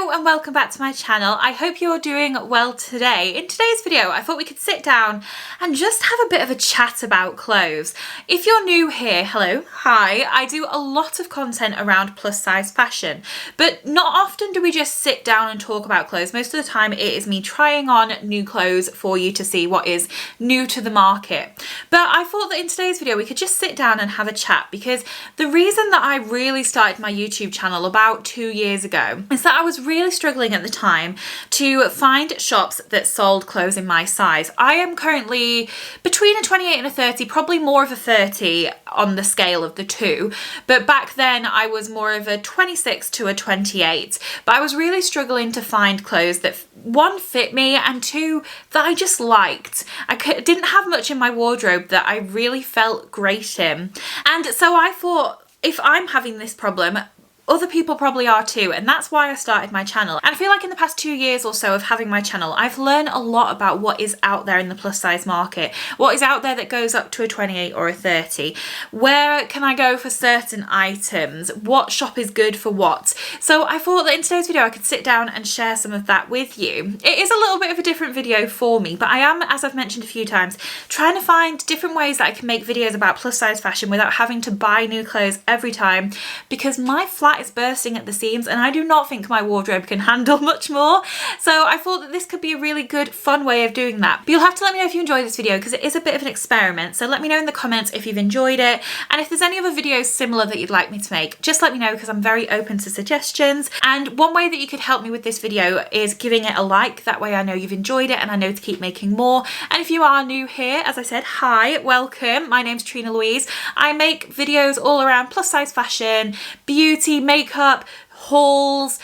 Hello and welcome back to my channel. I hope you're doing well today. In today's video, I thought we could sit down and just have a bit of a chat about clothes. If you're new here, hello, hi, I do a lot of content around plus size fashion, but not often do we just sit down and talk about clothes. Most of the time it is me trying on new clothes for you to see what is new to the market. But I thought that in today's video we could just sit down and have a chat, because the reason that I really started my YouTube channel about 2 years ago is that I was really struggling at the time to find shops that sold clothes in my size. I am currently between a 28 and a 30, probably more of a 30 on the scale of the two, but back then I was more of a 26 to a 28. But I was really struggling to find clothes that one, fit me, and two, that I just liked. I didn't have much in my wardrobe that I really felt great in. And so I thought, if I'm having this problem, other people probably are too, and that's why I started my channel. And I feel like in the past 2 years or so of having my channel, I've learned a lot about what is out there in the plus size market, what is out there that goes up to a 28 or a 30, where can I go for certain items, what shop is good for what. So I thought that in today's video I could sit down and share some of that with you. It is a little bit of a different video for me, but I am, as I've mentioned a few times, trying to find different ways that I can make videos about plus size fashion without having to buy new clothes every time, because my flat is bursting at the seams and I do not think my wardrobe can handle much more. So I thought that this could be a really good, fun way of doing that. But you'll have to let me know if you enjoyed this video, because it is a bit of an experiment. So let me know in the comments if you've enjoyed it, and if there's any other videos similar that you'd like me to make, just let me know, because I'm very open to suggestions. And one way that you could help me with this video is giving it a like. That way I know you've enjoyed it and I know to keep making more. And if you are new here, as I said, hi, welcome. My name's Trina-Louise. I make videos all around plus size fashion, beauty, makeup, hauls,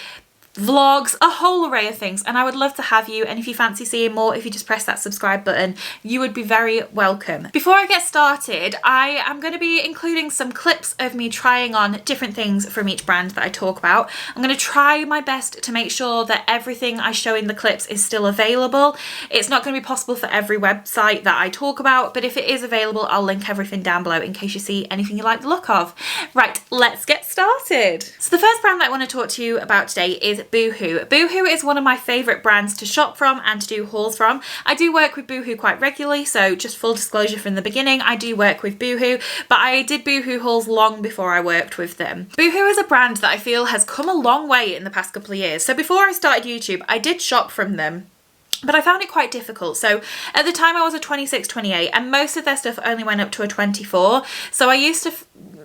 vlogs, a whole array of things, and I would love to have you. And if you fancy seeing more, if you just press that subscribe button, you would be very welcome. Before I get started, I am going to be including some clips of me trying on different things from each brand that I talk about. I'm going to try my best to make sure that everything I show in the clips is still available. It's not going to be possible for every website that I talk about, but if it is available, I'll link everything down below in case you see anything you like the look of. Right, let's get started. So the first brand that I want to talk to you about today is Boohoo. Boohoo is one of my favourite brands to shop from and to do hauls from. I do work with Boohoo quite regularly, so just full disclosure from the beginning, I do work with Boohoo, but I did Boohoo hauls long before I worked with them. Boohoo is a brand that I feel has come a long way in the past couple of years. So before I started YouTube, I did shop from them, but I found it quite difficult. So at the time I was a 26, 28, and most of their stuff only went up to a 24. So I used to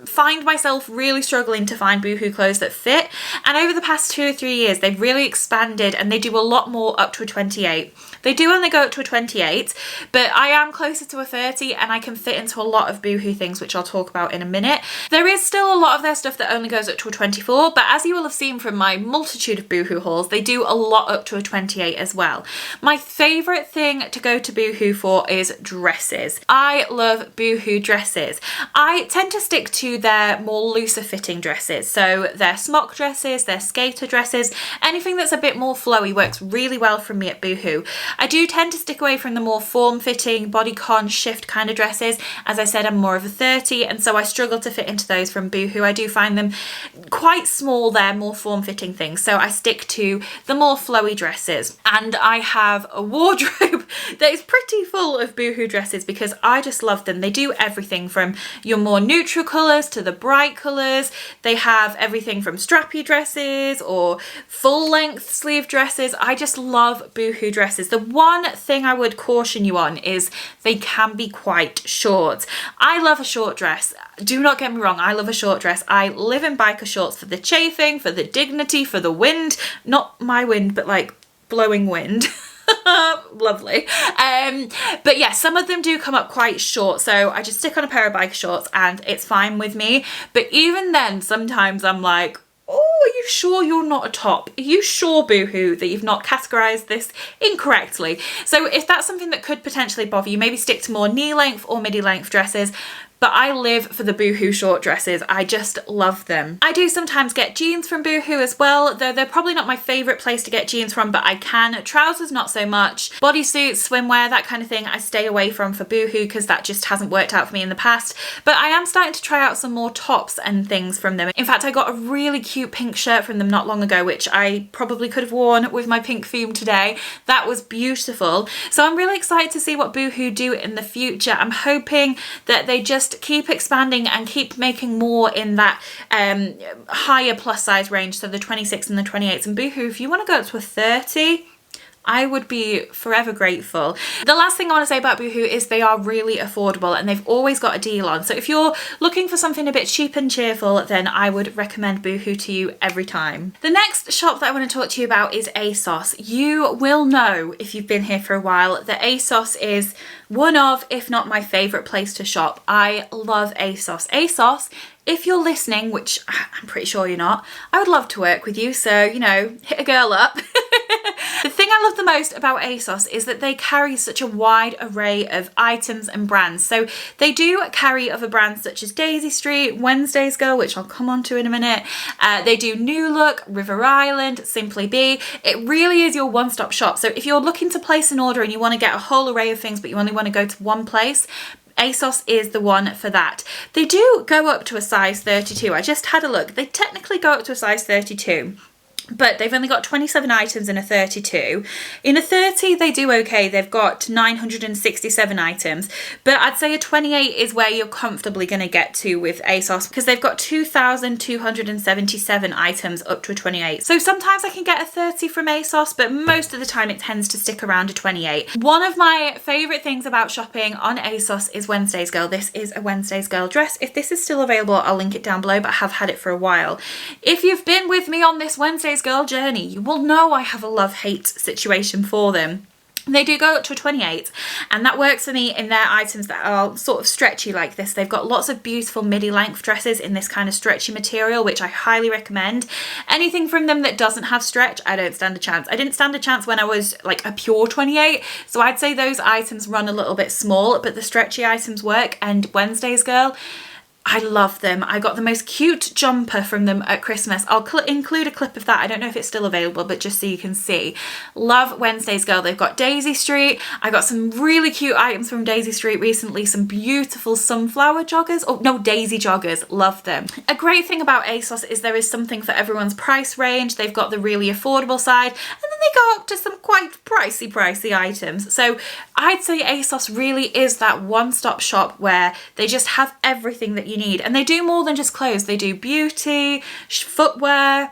find myself really struggling to find Boohoo clothes that fit. And over the past 2 or 3 years, they've really expanded and they do a lot more up to a 28. They do only go up to a 28, but I am closer to a 30 and I can fit into a lot of Boohoo things, which I'll talk about in a minute. There is still a lot of their stuff that only goes up to a 24, but as you will have seen from my multitude of Boohoo hauls, they do a lot up to a 28 as well. My favourite thing to go to Boohoo for is dresses. I love Boohoo dresses. I tend to stick to their more looser fitting dresses. So their smock dresses, their skater dresses, anything that's a bit more flowy works really well for me at Boohoo. I do tend to stick away from the more form-fitting, bodycon, shift kind of dresses. As I said, I'm more of a 30, and so I struggle to fit into those from Boohoo. I do find them quite small, they're more form-fitting things, so I stick to the more flowy dresses. And I have a wardrobe that is pretty full of Boohoo dresses because I just love them. They do everything from your more neutral colours to the bright colours. They have everything from strappy dresses or full-length sleeve dresses. I just love Boohoo dresses. The one thing I would caution you on is they can be quite short. I love a short dress. Do not get me wrong, I love a short dress. I live in biker shorts for the chafing, for the dignity, for the wind. Not my wind, but like blowing wind. Lovely. But yeah, some of them do come up quite short, so I just stick on a pair of biker shorts and it's fine with me. But even then, sometimes I'm like, oh, are you sure you're not a top? Are you sure, Boohoo, that you've not categorised this incorrectly? So if that's something that could potentially bother you, maybe stick to more knee length or midi length dresses. but I live for the Boohoo short dresses. I just love them. I do sometimes get jeans from Boohoo as well, though they're probably not my favourite place to get jeans from, but I can. Trousers, not so much. Bodysuits, swimwear, that kind of thing, I stay away from for Boohoo because that just hasn't worked out for me in the past. But I am starting to try out some more tops and things from them. In fact, I got a really cute pink shirt from them not long ago, which I probably could have worn with my pink theme today. That was beautiful. So I'm really excited to see what Boohoo do in the future. I'm hoping that they just keep expanding and keep making more in that higher plus size range, so the 26 and the 28s. And Boohoo, if you want to go up to a 30, I would be forever grateful. The last thing I want to say about Boohoo is they are really affordable and they've always got a deal on. So if you're looking for something a bit cheap and cheerful, then I would recommend Boohoo to you every time. The next shop that I want to talk to you about is ASOS. You will know, if you've been here for a while, that ASOS is one of, if not my favourite place to shop. I love ASOS. ASOS, if you're listening, which I'm pretty sure you're not, I would love to work with you, so, you know, hit a girl up. The thing I love the most about ASOS is that they carry such a wide array of items and brands. So they do carry other brands such as Daisy Street, Wednesday's Girl, which I'll come on to in a minute. They do New Look, River Island, Simply Be. It really is your one-stop shop. So if you're looking to place an order and you want to get a whole array of things, but you only want to go to one place, ASOS is the one for that. They do go up to a size 32. I just had a look. They technically go up to a size 32. But they've only got 27 items in a 32. In a 30, they do okay. They've got 967 items. But I'd say a 28 is where you're comfortably going to get to with ASOS because they've got 2,277 items up to a 28. So sometimes I can get a 30 from ASOS, but most of the time it tends to stick around a 28. One of my favourite things about shopping on ASOS is Wednesday's Girl. This is a Wednesday's Girl dress. If this is still available, I'll link it down below, but I have had it for a while. If you've been with me on this Wednesday's Girl journey, you will know I have a love-hate situation for them. They do go up to a 28 and that works for me in their items that are sort of stretchy like this. They've got lots of beautiful midi length dresses in this kind of stretchy material, which I highly recommend. Anything from them that doesn't have stretch, I don't stand a chance. I didn't stand a chance when I was like a pure 28, so I'd say those items run a little bit small, but the stretchy items work. And Wednesday's Girl, I love them. I got the most cute jumper from them at Christmas. I'll include a clip of that. I don't know if it's still available, but just so you can see. Love Wednesday's Girl. They've got Daisy Street. I got some really cute items from Daisy Street recently. Some beautiful sunflower joggers. Oh, no, daisy joggers. Love them. A great thing about ASOS is there is something for everyone's price range. They've got the really affordable side, and then they go up to some quite pricey items. So I'd say ASOS really is that one-stop shop where they just have everything that you need. And they do more than just clothes. They do beauty, footwear.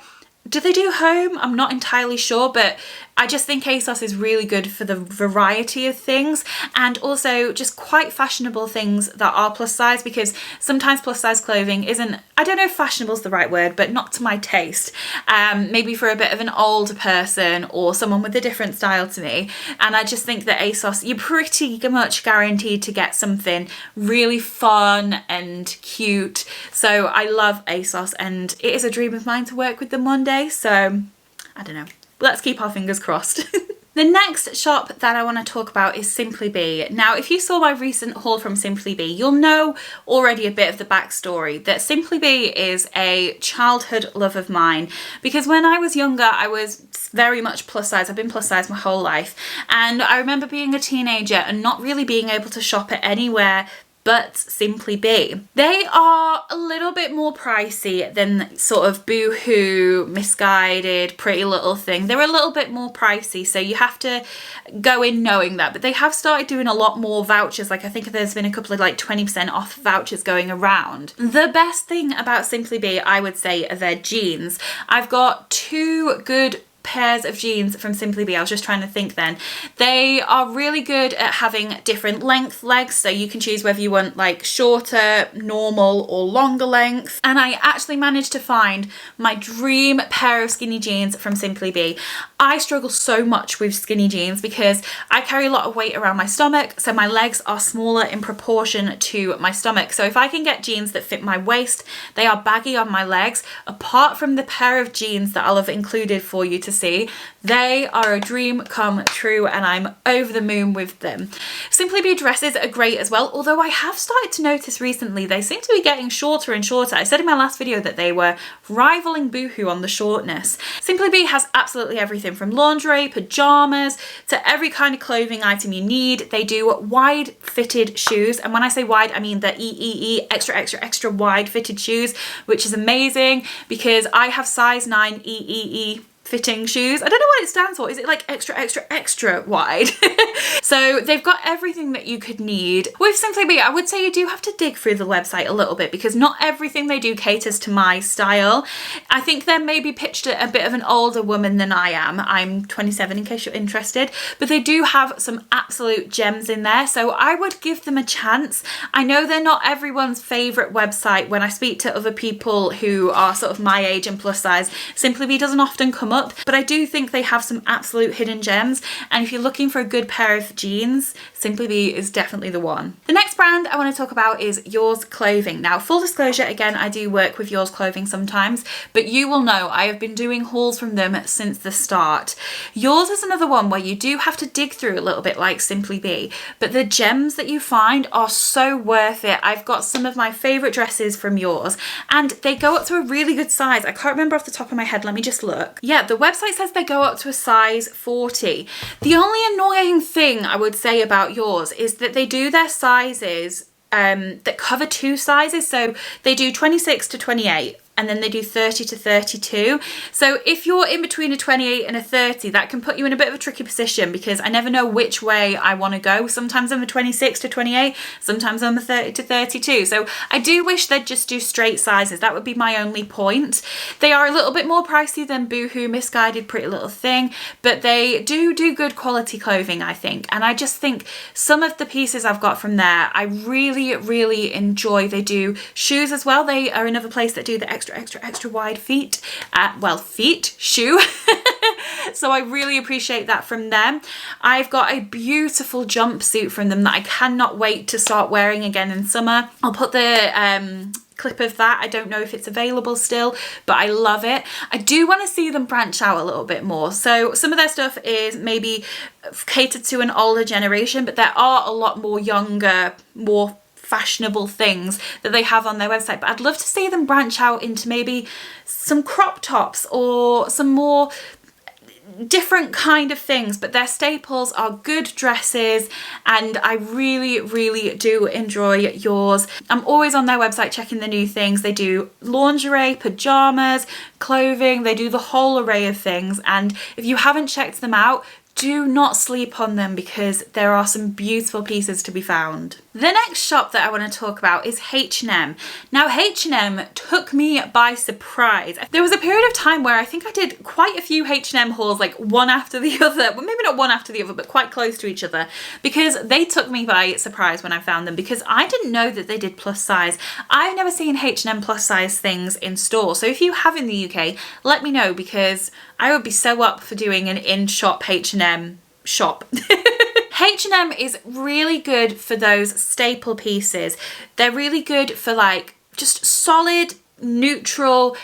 Do they do home? I'm not entirely sure, but I just think ASOS is really good for the variety of things and also just quite fashionable things that are plus size, because sometimes plus size clothing isn't, I don't know if fashionable is the right word, but not to my taste. Maybe for a bit of an older person or someone with a different style to me. And I just think that ASOS, you're pretty much guaranteed to get something really fun and cute. So I love ASOS and it is a dream of mine to work with them one day. So I don't know. Let's keep our fingers crossed. The next shop that I want to talk about is Simply Be. Now, if you saw my recent haul from Simply Be, you'll know already a bit of the backstory that Simply Be is a childhood love of mine, because when I was younger, I was very much plus size. I've been plus size my whole life. And I remember being a teenager and not really being able to shop at anywhere but Simply Be. They are a little bit more pricey than sort of Boohoo, Misguided, Pretty Little Thing. They're a little bit more pricey, so you have to go in knowing that. But they have started doing a lot more vouchers. Like I think there's been a couple of like 20% off vouchers going around. The best thing about Simply Be, I would say, are their jeans. I've got two good pairs of jeans from Simply Be. I was just trying to think then. They are really good at having different length legs, so you can choose whether you want like shorter, normal or longer length. And I actually managed to find my dream pair of skinny jeans from Simply Be. I struggle so much with skinny jeans because I carry a lot of weight around my stomach, so my legs are smaller in proportion to my stomach. So if I can get jeans that fit my waist, they are baggy on my legs, apart from the pair of jeans that I'll have included for you to Ditsy. They are a dream come true and I'm over the moon with them. Simply Be dresses are great as well, although I have started to notice recently they seem to be getting shorter and shorter. I said in my last video that they were rivaling Boohoo on the shortness. Simply Be has absolutely everything from lingerie, pajamas, to every kind of clothing item you need. They do wide fitted shoes, and when I say wide I mean the extra wide fitted shoes, which is amazing because I have size 9 fitting shoes. I don't know what it stands for. Is it like extra wide? So they've got everything that you could need. With Simply Be, I would say you do have to dig through the website a little bit because not everything they do caters to my style. I think they're maybe pitched at a bit of an older woman than I am. I'm 27 in case you're interested, but they do have some absolute gems in there, so I would give them a chance. I know they're not everyone's favourite website. When I speak to other people who are sort of my age and plus size, Simply Be doesn't often come up, but I do think they have some absolute hidden gems, and if you're looking for a good pair of jeans, Simply Be is definitely the one. The next brand I want to talk about is Yours Clothing. Now, full disclosure, again, I do work with Yours Clothing sometimes, but you will know I have been doing hauls from them since the start. Yours is another one where you do have to dig through a little bit like Simply Be, but the gems that you find are so worth it. I've got some of my favourite dresses from Yours, and they go up to a really good size. I can't remember off the top of my head, let me just look. Yeah, the website says they go up to a size 40. The only annoying thing I would say about Yours is that they do their sizes that cover two sizes. So they do 26 to 28 and then they do 30 to 32. So if you're in between a 28 and a 30, that can put you in a bit of a tricky position because I never know which way I want to go. Sometimes I'm a 26 to 28, sometimes I'm a 30 to 32. So I do wish they'd just do straight sizes. That would be my only point. They are a little bit more pricey than Boohoo, Misguided, Pretty Little Thing, but they do good quality clothing, I think. And I just think some of the pieces I've got from there, I really enjoy. They do shoes as well. They are another place that do the extra wide feet, feet shoe. So I really appreciate that from them. I've got a beautiful jumpsuit from them that I cannot wait to start wearing again in summer. I'll put the clip of that. I don't know if it's available still, but I love it. I do want to see them branch out a little bit more. So some of their stuff is maybe catered to an older generation, but there are a lot more younger, more fashionable things that they have on their website. But I'd love to see them branch out into maybe some crop tops or some more different kind of things, but their staples are good dresses and I really do enjoy Yours. I'm always on their website checking the new things. They do lingerie, pajamas, clothing, they do the whole array of things, and if you haven't checked them out, do not sleep on them because there are some beautiful pieces to be found. The next shop that I want to talk about is H&M. Now H&M took me by surprise. There was a period of time where I think I did quite a few H&M hauls, like one after the other. Well, maybe not one after the other, but quite close to each other, because they took me by surprise when I found them, because I didn't know that they did plus size. I've never seen H&M plus size things in store. So if you have in the UK, let me know because I would be so up for doing an in-shop H&M shop. H&M is really good for those staple pieces. They're really good for like just solid, neutral,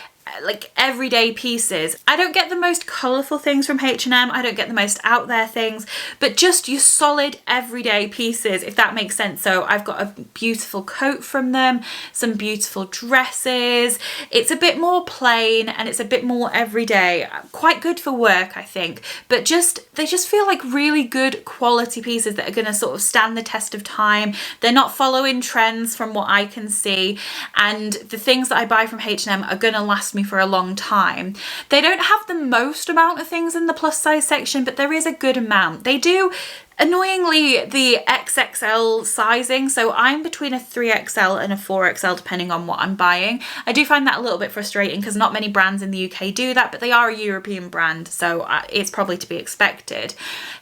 like everyday pieces. I don't get the most colourful things from H&M, I don't get the most out there things, but just your solid everyday pieces, if that makes sense. So I've got a beautiful coat from them, some beautiful dresses. It's a bit more plain and it's a bit more everyday. Quite good for work, I think, but they just feel like really good quality pieces that are going to sort of stand the test of time. They're not following trends from what I can see, and the things that I buy from H&M are going to last me for a long time. They don't have the most amount of things in the plus size section, but there is a good amount. They do, annoyingly, the XXL sizing, so I'm between a 3XL and a 4XL depending on what I'm buying. I do find that a little bit frustrating because not many brands in the UK do that, but they are a European brand, so it's probably to be expected.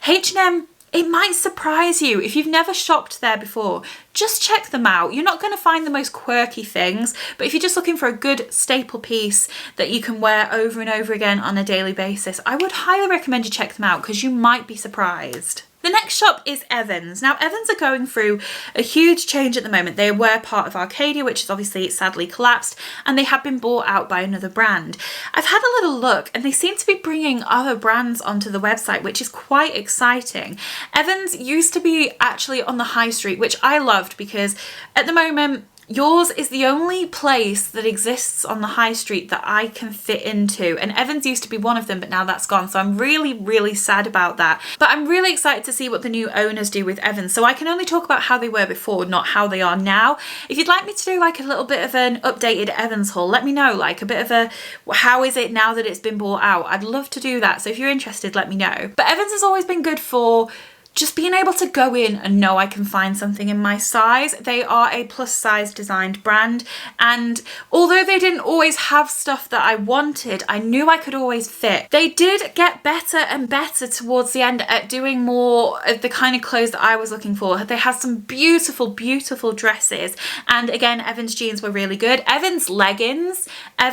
H&M, it might surprise you. If you've never shopped there before, just check them out. You're not going to find the most quirky things, but if you're just looking for a good staple piece that you can wear over and over again on a daily basis, I would highly recommend you check them out because you might be surprised. The next shop is Evans. Now Evans are going through a huge change at the moment. They were part of Arcadia, which is obviously sadly collapsed, and they have been bought out by another brand. I've had a little look and they seem to be bringing other brands onto the website, which is quite exciting. Evans used to be actually on the high street, which I loved because at the moment yours is the only place that exists on the high street that I can fit into, and Evans used to be one of them, but now that's gone, so I'm really sad about that. But I'm really excited to see what the new owners do with Evans, so I can only talk about how they were before, not how they are now. If you'd like me to do like a little bit of an updated Evans haul, let me know, like a bit of a how is it now that it's been bought out. I'd love to do that, so if you're interested, let me know. But Evans has always been good for just being able to go in and know I can find something in my size. They are a plus size designed brand, and although they didn't always have stuff that I wanted, I knew I could always fit. They did get better and better towards the end at doing more of the kind of clothes that I was looking for. They had some beautiful dresses, and again, Evans jeans were really good. Evans leggings are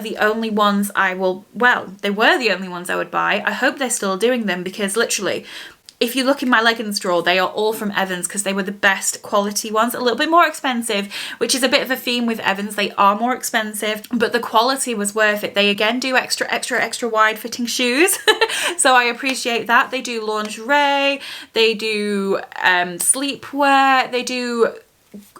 the only ones they were the only ones I would buy. I hope they're still doing them, because literally, if you look in my leggings drawer, they are all from Evans because they were the best quality ones. A little bit more expensive, which is a bit of a theme with Evans. They are more expensive, but the quality was worth it. They again do extra wide fitting shoes. So I appreciate that. They do lingerie, they do sleepwear, they do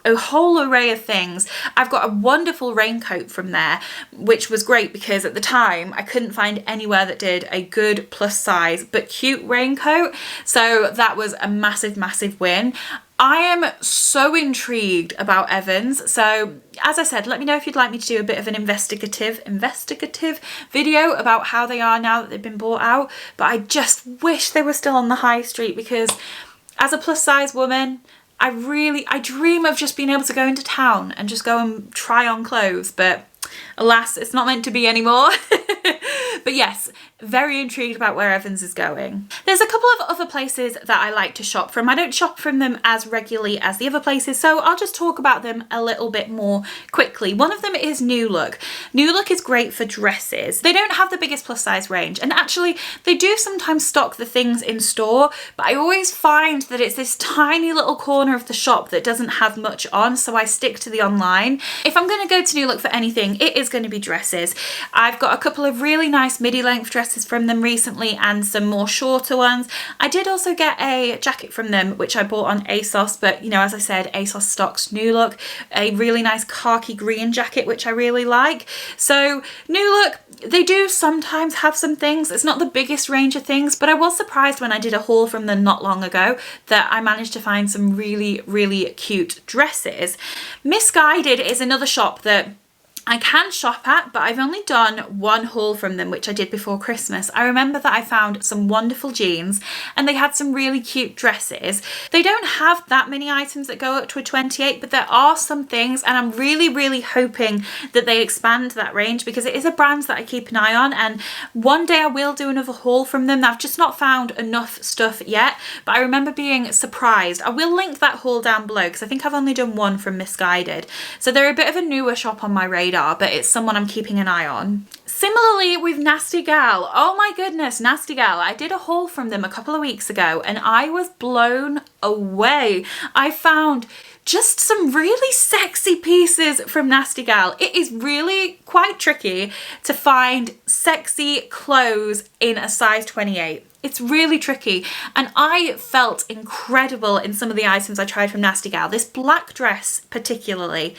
a whole array of things. I've got a wonderful raincoat from there, which was great because at the time I couldn't find anywhere that did a good plus size but cute raincoat, so that was a massive win. I am so intrigued about Evans, so as I said, let me know if you'd like me to do a bit of an investigative video about how they are now that they've been bought out. But I just wish they were still on the high street, because as a plus size woman, I dream of just being able to go into town and just go and try on clothes, but alas, it's not meant to be anymore. But yes, very intrigued about where Evans is going. There's a couple of other places that I like to shop from. I don't shop from them as regularly as the other places, so I'll just talk about them a little bit more quickly. One of them is New Look. New Look is great for dresses. They don't have the biggest plus size range, and actually they do sometimes stock the things in store, but I always find that it's this tiny little corner of the shop that doesn't have much on, so I stick to the online. If I'm going to go to New Look for anything, it is going to be dresses. I've got a couple of really nice midi length dresses from them recently and some more shorter ones. I did also get a jacket from them, which I bought on ASOS, but you know, as I said, ASOS stocks New Look, a really nice khaki green jacket, which I really like. So New Look, they do sometimes have some things. It's not the biggest range of things, but I was surprised when I did a haul from them not long ago that I managed to find some really cute dresses. Misguided is another shop that I can shop at, but I've only done one haul from them, which I did before Christmas. I remember that I found some wonderful jeans and they had some really cute dresses. They don't have that many items that go up to a 28, but there are some things, and I'm really hoping that they expand that range, because it is a brand that I keep an eye on, and one day I will do another haul from them. I've just not found enough stuff yet, but I remember being surprised. I will link that haul down below because I think I've only done one from Misguided. So they're a bit of a newer shop on my radar, but it's someone I'm keeping an eye on. Similarly with Nasty Gal, oh my goodness, Nasty Gal. I did a haul from them a couple of weeks ago and I was blown away. I found just some really sexy pieces from Nasty Gal. It is really quite tricky to find sexy clothes in a size 28. It's really tricky, and I felt incredible in some of the items I tried from Nasty Gal. This black dress particularly,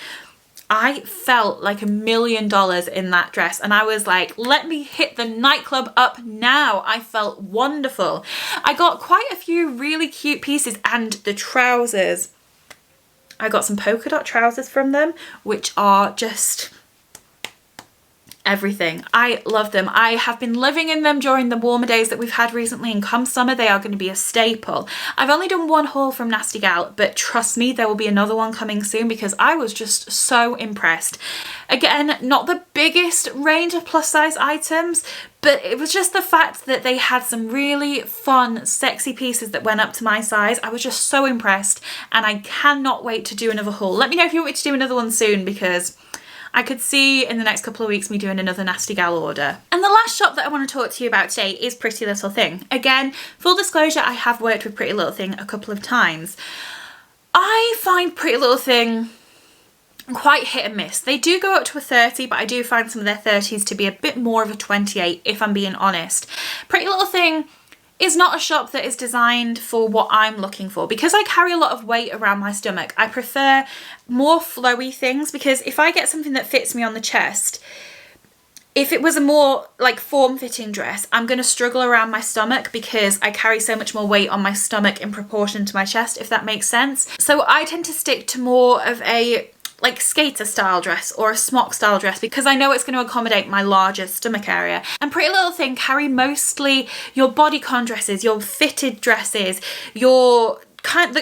I felt like $1 million in that dress, and I was like, let me hit the nightclub up now. I felt wonderful. I got quite a few really cute pieces, and the trousers. I got some polka dot trousers from them, which are just everything. I love them. I have been living in them during the warmer days that we've had recently, and come summer they are going to be a staple. I've only done one haul from Nasty Gal, but trust me, there will be another one coming soon because I was just so impressed. Again, not the biggest range of plus size items, but it was just the fact that they had some really fun, sexy pieces that went up to my size. I was just so impressed, and I cannot wait to do another haul. Let me know if you want me to do another one soon, because I could see in the next couple of weeks me doing another Nasty Gal order. And the last shop that I want to talk to you about today is Pretty Little Thing. Again, full disclosure, I have worked with Pretty Little Thing a couple of times. I find Pretty Little Thing quite hit and miss. They do go up to a 30, but I do find some of their 30s to be a bit more of a 28, if I'm being honest. Pretty Little Thing is not a shop that is designed for what I'm looking for. Because I carry a lot of weight around my stomach, I prefer more flowy things, because if I get something that fits me on the chest, if it was a more like form-fitting dress, I'm going to struggle around my stomach because I carry so much more weight on my stomach in proportion to my chest, if that makes sense. So I tend to stick to more of a like skater style dress or a smock style dress because I know it's going to accommodate my larger stomach area. And Pretty Little Thing carry mostly your bodycon dresses, your fitted dresses, your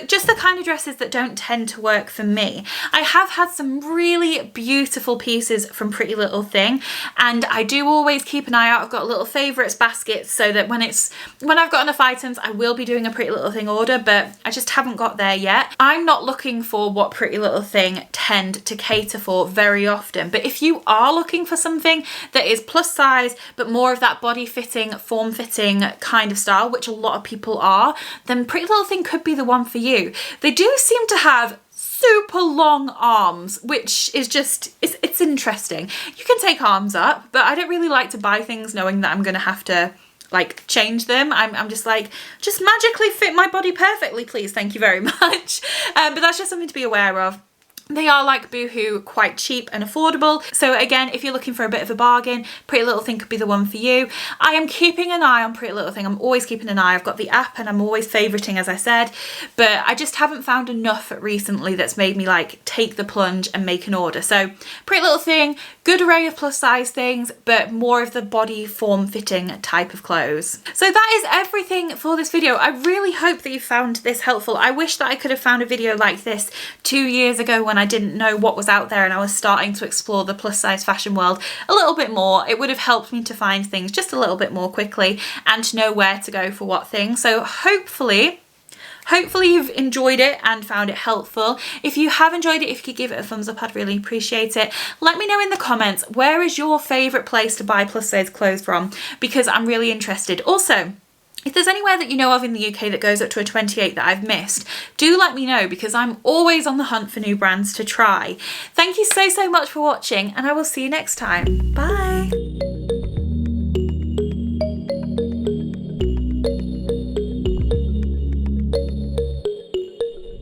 just the kind of dresses that don't tend to work for me. I have had some really beautiful pieces from Pretty Little Thing, and I do always keep an eye out. I've got little favourites baskets so that when I've got enough items, I will be doing a Pretty Little Thing order, but I just haven't got there yet. I'm not looking for what Pretty Little Thing tend to cater for very often, but if you are looking for something that is plus size but more of that body fitting, form fitting kind of style, which a lot of people are, then Pretty Little Thing could be the one for you. They do seem to have super long arms, which is just, it's interesting. You can take arms up, but I don't really like to buy things knowing that I'm gonna have to like change them. I'm just like, just magically fit my body perfectly, please, thank you very much. But that's just something to be aware of. They are, like Boohoo, quite cheap and affordable. So again, if you're looking for a bit of a bargain, Pretty Little Thing could be the one for you. I am keeping an eye on Pretty Little Thing. I'm always keeping an eye. I've got the app and I'm always favoriting, as I said, but I just haven't found enough recently that's made me like take the plunge and make an order. So Pretty Little Thing, good array of plus size things, but more of the body form fitting type of clothes. So that is everything for this video. I really hope that you found this helpful. I wish that I could have found a video like this 2 years ago when I didn't know what was out there and I was starting to explore the plus size fashion world a little bit more. It would have helped me to find things just a little bit more quickly and to know where to go for what things. So hopefully you've enjoyed it and found it helpful. If you have enjoyed it, if you could give it a thumbs up, I'd really appreciate it. Let me know in the comments, where is your favourite place to buy plus size clothes from? Because I'm really interested. Also, if there's anywhere that you know of in the UK that goes up to a 28 that I've missed, do let me know because I'm always on the hunt for new brands to try. Thank you so much for watching and I will see you next time. Bye!